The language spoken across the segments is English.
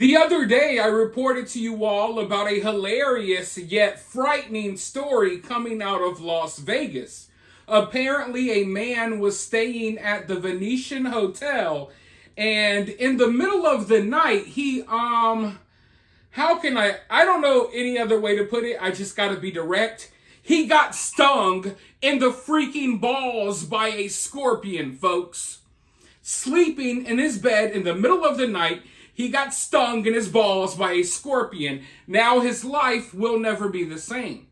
The other day, I reported to you all about a hilarious yet frightening story coming out of Las Vegas. Apparently, a man was staying at the Venetian Hotel, and in the middle of the night, how can I don't know any other way to put it. I just gotta be direct. He got stung in the freaking balls by a scorpion, folks. Sleeping in his bed in the middle of the night, he got stung in his balls by a scorpion. Now his life will never be the same.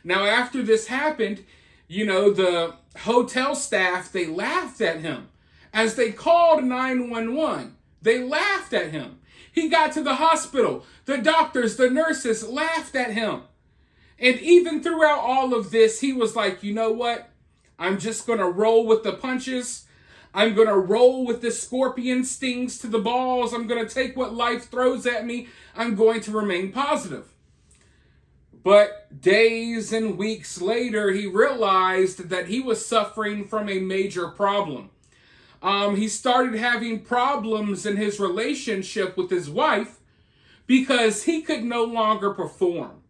Now, after this happened, the hotel staff, they laughed at him. As they called 911, they laughed at him. He got to the hospital. The doctors, the nurses laughed at him. And even throughout all of this, he was like, you know what? I'm just going to roll with the punches. I'm going to roll with the scorpion stings to the balls. I'm going to take what life throws at me. I'm going to remain positive. But days and weeks later, he realized that he was suffering from a major problem. He started having problems in his relationship with his wife because he could no longer perform.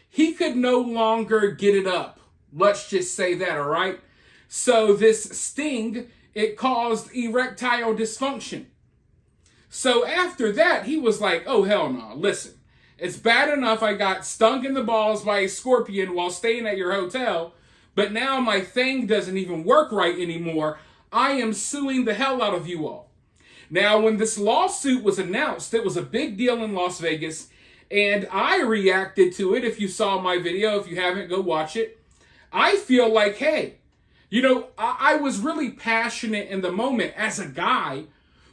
He could no longer get it up. Let's just say that, all right? So this sting, it caused erectile dysfunction. So after that, he was like, oh, hell no. Listen, it's bad enough I got stung in the balls by a scorpion while staying at your hotel, but now my thing doesn't even work right anymore. I am suing the hell out of you all. Now, when this lawsuit was announced, it was a big deal in Las Vegas, and I reacted to it. If you saw my video, if you haven't, go watch it. I feel like, hey, I was really passionate in the moment as a guy.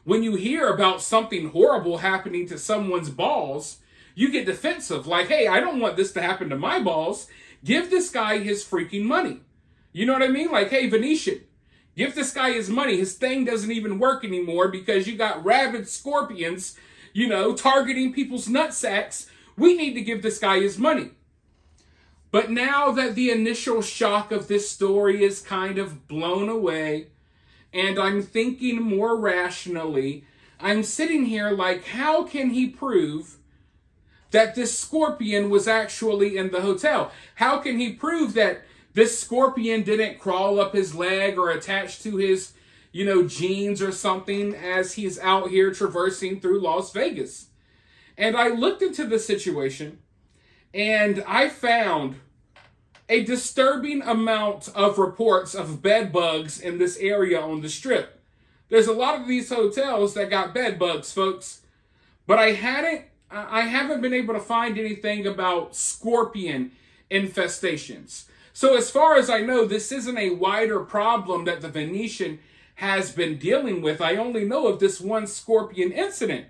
When you hear about something horrible happening to someone's balls, you get defensive. Like, hey, I don't want this to happen to my balls. Give this guy his freaking money. You know what I mean? Like, hey, Venetian, give this guy his money. His thing doesn't even work anymore because you got rabid scorpions, targeting people's nutsacks. We need to give this guy his money. But now that the initial shock of this story is kind of blown away, and I'm thinking more rationally, I'm sitting here like, how can he prove that this scorpion was actually in the hotel? How can he prove that this scorpion didn't crawl up his leg or attach to his, jeans or something as he's out here traversing through Las Vegas? And I looked into the situation, and I found a disturbing amount of reports of bed bugs in this area on the Strip. There's a lot of these hotels that got bed bugs, folks, but I haven't been able to find anything about scorpion infestations. So as far as I know, this isn't a wider problem that the Venetian has been dealing with. I only know of this one scorpion incident.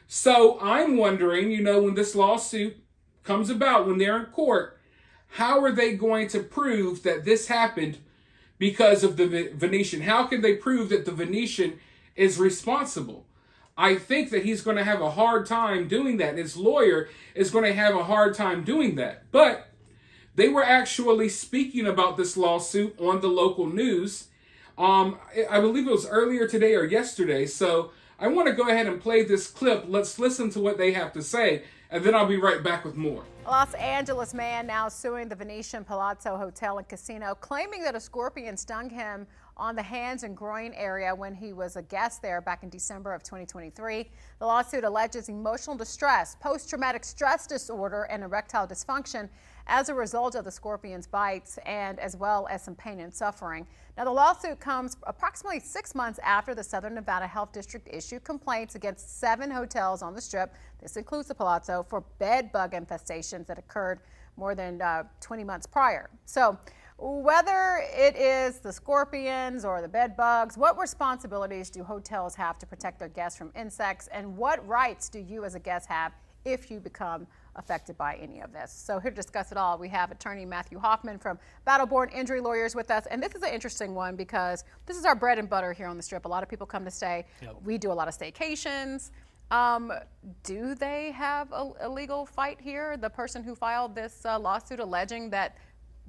So I'm wondering, when this lawsuit comes about, when they're in court, how are they going to prove that this happened because of the Venetian? How can they prove that the Venetian is responsible? I think that he's going to have a hard time doing that. His lawyer is going to have a hard time doing that. But they were actually speaking about this lawsuit on the local news. I believe it was earlier today or yesterday. So I want to go ahead and play this clip. Let's listen to what they have to say, and then I'll be right back with more. A Los Angeles man now suing the Venetian Palazzo Hotel and Casino, claiming that a scorpion stung him on the hands and groin area when he was a guest there back in December of 2023. The lawsuit alleges emotional distress, post-traumatic stress disorder, and erectile dysfunction as a result of the scorpion's bites, and as well as some pain and suffering. Now, the lawsuit comes approximately 6 months after the Southern Nevada Health District issued complaints against 7 hotels on the Strip, this includes the Palazzo, for bed bug infestations that occurred more than 20 months prior. So whether it is the scorpions or the bed bugs, what responsibilities do hotels have to protect their guests from insects, and what rights do you as a guest have if you become affected by any of this? So here to discuss it all, we have attorney Matthew Hoffman from Battleborn Injury Lawyers with us. And this is an interesting one because this is our bread and butter here on the Strip. A lot of people come to stay. Yep. We do a lot of staycations. Do they have a legal fight here? The person who filed this lawsuit alleging that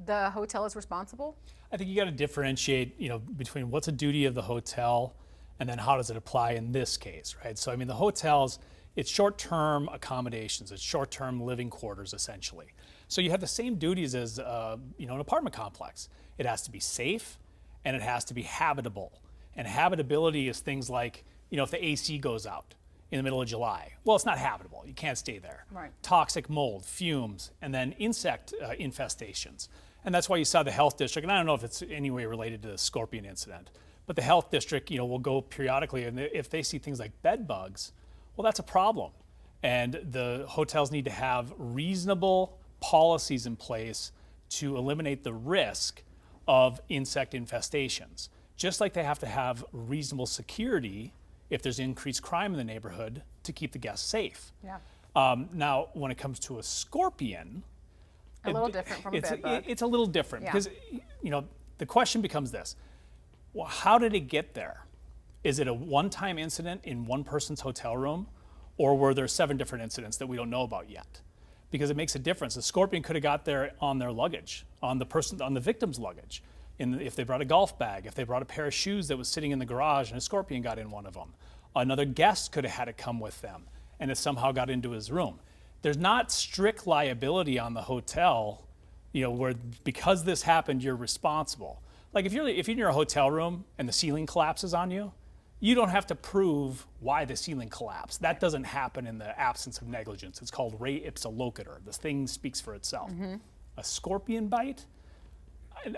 the hotel is responsible? I think you got to differentiate, between what's a duty of the hotel and then how does it apply in this case, right? So, I mean, the hotels, It's short-term accommodations. It's short-term living quarters, essentially. So you have the same duties as an apartment complex. It has to be safe, and it has to be habitable. And habitability is things like, if the AC goes out in the middle of July, well, it's not habitable. You can't stay there. Right. Toxic mold, fumes, and then insect infestations. And that's why you saw the health district, and I don't know if it's any way related to the scorpion incident, but the health district, will go periodically, and if they see things like bed bugs, well, that's a problem. And the hotels need to have reasonable policies in place to eliminate the risk of insect infestations. Just like they have to have reasonable security if there's increased crime in the neighborhood to keep the guests safe. Yeah. Now, when it comes to a scorpion, A little different from a bed bug. It's a little different Yeah. because, the question becomes this: well, how did it get there? Is it a one-time incident in one person's hotel room, or were there 7 different incidents that we don't know about yet? Because it makes a difference. A scorpion could have got there on their luggage, on the victim's luggage. If they brought a golf bag, if they brought a pair of shoes that was sitting in the garage and a scorpion got in one of them. Another guest could have had it come with them and it somehow got into his room. There's not strict liability on the hotel, where because this happened, you're responsible. Like if you're in your hotel room and the ceiling collapses on you, you don't have to prove why the ceiling collapsed. That doesn't happen in the absence of negligence. It's called re ipsa loquitur. The thing speaks for itself. A scorpion bite?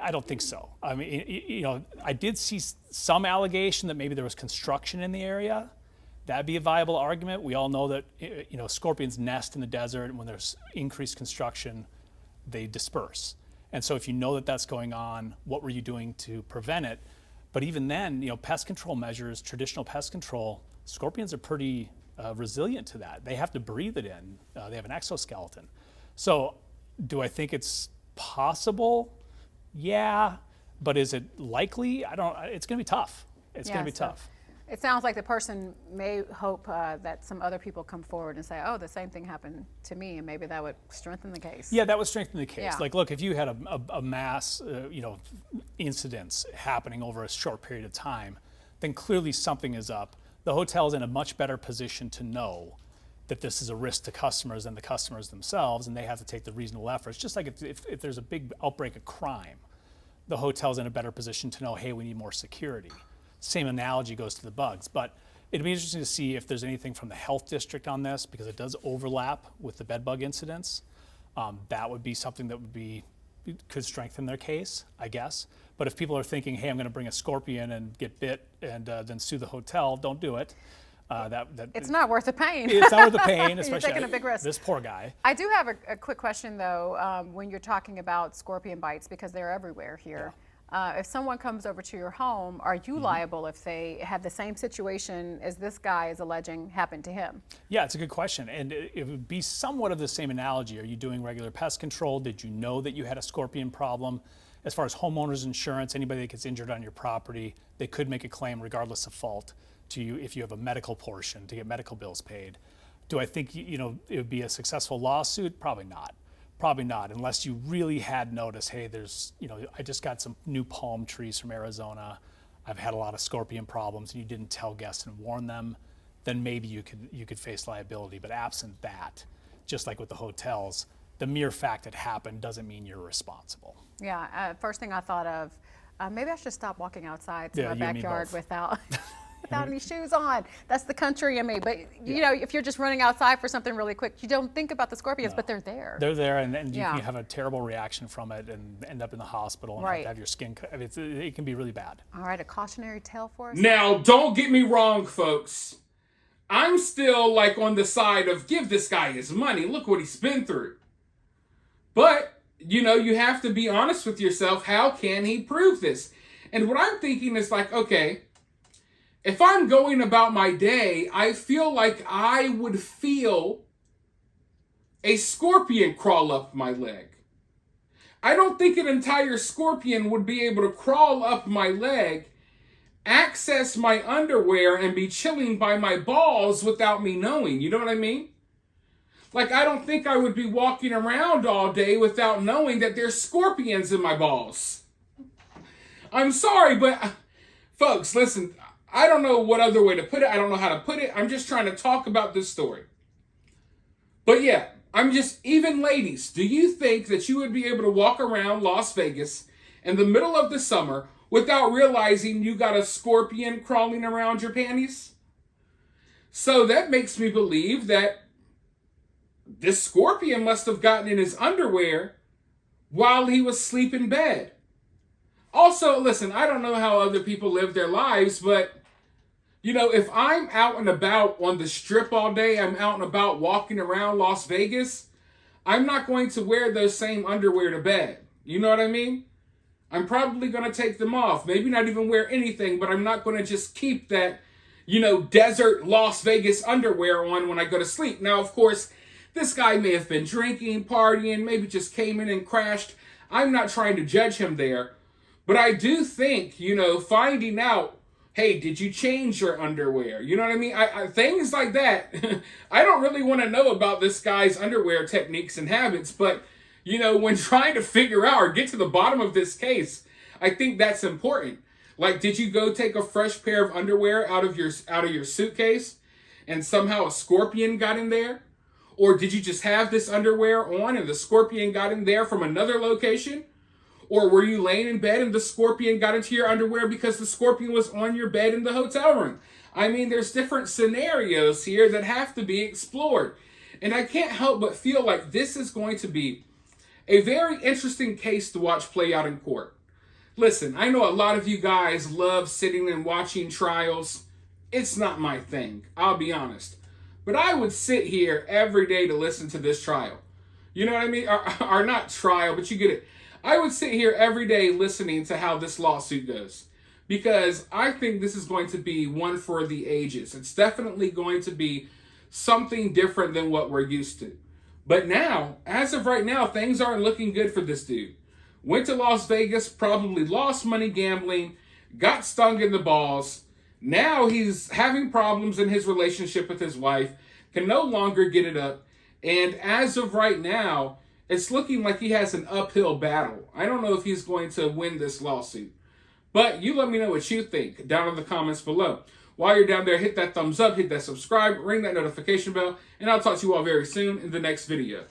I don't think so. I mean, I did see some allegation that maybe there was construction in the area. That'd be a viable argument. We all know that, scorpions nest in the desert, and when there's increased construction, they disperse. And so if you know that that's going on, what were you doing to prevent it? But even then, pest control measures, traditional pest control, scorpions are pretty resilient to that. They have to breathe it in. They have an exoskeleton. So do I think it's possible? Yeah, but is it likely? It's gonna be tough. It's gonna be tough. It sounds like the person may hope that some other people come forward and say, oh, the same thing happened to me, and maybe that would strengthen the case. Yeah, that would strengthen the case. Yeah. Like, look, if you had a mass, incidents happening over a short period of time, then clearly something is up. The hotel's in a much better position to know that this is a risk to customers than the customers themselves, and they have to take the reasonable efforts. Just like if there's a big outbreak of crime, the hotel's in a better position to know, hey, we need more security. Same analogy goes to the bugs, but it'd be interesting to see if there's anything from the health district on this, because it does overlap with the bed bug incidents. That would be something that could strengthen their case, I guess. But if people are thinking, hey, I'm gonna bring a scorpion and get bit and then sue the hotel, don't do it. It's not worth the pain. It's not worth the pain, especially You're taking a big risk. This poor guy. I do have a quick question, though, when you're talking about scorpion bites, because they're everywhere here. If someone comes over to your home, are you liable if they have the same situation as this guy is alleging happened to him? Yeah, it's a good question. And it would be somewhat of the same analogy. Are you doing regular pest control? Did you know that you had a scorpion problem? As far as homeowners insurance, anybody that gets injured on your property, they could make a claim regardless of fault to you if you have a medical portion to get medical bills paid. Do I think it would be a successful lawsuit? Probably not. Probably not, unless you really had noticed, hey, I just got some new palm trees from Arizona. I've had a lot of scorpion problems, and you didn't tell guests and warn them, then maybe you could face liability. But absent that, just like with the hotels, the mere fact it happened doesn't mean you're responsible. Yeah, first thing I thought of, maybe I should stop walking outside to Yeah, my you and me backyard both. without any shoes on. That's the country in me. But if you're just running outside for something really quick, you don't think about the scorpions, but they're there. They're there, and you Yeah. can have a terrible reaction from it and end up in the hospital and have Right. to have your skin cut. I mean, it can be really bad. All right, a cautionary tale for us. Now, don't get me wrong, folks. I'm still on the side of give this guy his money. Look what he's been through. But, you have to be honest with yourself. How can he prove this? And what I'm thinking is okay, if I'm going about my day, I feel like I would feel a scorpion crawl up my leg. I don't think an entire scorpion would be able to crawl up my leg, access my underwear, and be chilling by my balls without me knowing. You know what I mean? I don't think I would be walking around all day without knowing that there's scorpions in my balls. I'm sorry, but folks, listen, I don't know what other way to put it. I don't know how to put it. I'm just trying to talk about this story. But yeah, even ladies, do you think that you would be able to walk around Las Vegas in the middle of the summer without realizing you got a scorpion crawling around your panties? So that makes me believe that this scorpion must have gotten in his underwear while he was asleep in bed. Also, listen, I don't know how other people live their lives, but if I'm out and about on the strip all day, I'm out and about walking around Las Vegas, I'm not going to wear those same underwear to bed. You know what I mean? I'm probably going to take them off. Maybe not even wear anything, but I'm not going to just keep that, desert Las Vegas underwear on when I go to sleep. Now, of course, this guy may have been drinking, partying, maybe just came in and crashed. I'm not trying to judge him there. But I do think, finding out, hey, did you change your underwear? You know what I mean? Things like that. I don't really want to know about this guy's underwear techniques and habits, but, when trying to figure out or get to the bottom of this case, I think that's important. Like, did you go take a fresh pair of underwear out of your suitcase and somehow a scorpion got in there? Or did you just have this underwear on and the scorpion got in there from another location? Or were you laying in bed and the scorpion got into your underwear because the scorpion was on your bed in the hotel room? I mean, there's different scenarios here that have to be explored. And I can't help but feel like this is going to be a very interesting case to watch play out in court. Listen, I know a lot of you guys love sitting and watching trials. It's not my thing, I'll be honest. But I would sit here every day to listen to this trial. You know what I mean? Or not trial, but you get it. I would sit here every day listening to how this lawsuit goes, because I think this is going to be one for the ages. It's definitely going to be something different than what we're used to. But now, as of right now, things aren't looking good for this dude. Went to Las Vegas, probably lost money gambling, got stung in the balls. Now he's having problems in his relationship with his wife, can no longer get it up. And as of right now, it's looking like he has an uphill battle. I don't know if he's going to win this lawsuit. But you let me know what you think down in the comments below. While you're down there, hit that thumbs up, hit that subscribe, ring that notification bell, and I'll talk to you all very soon in the next video.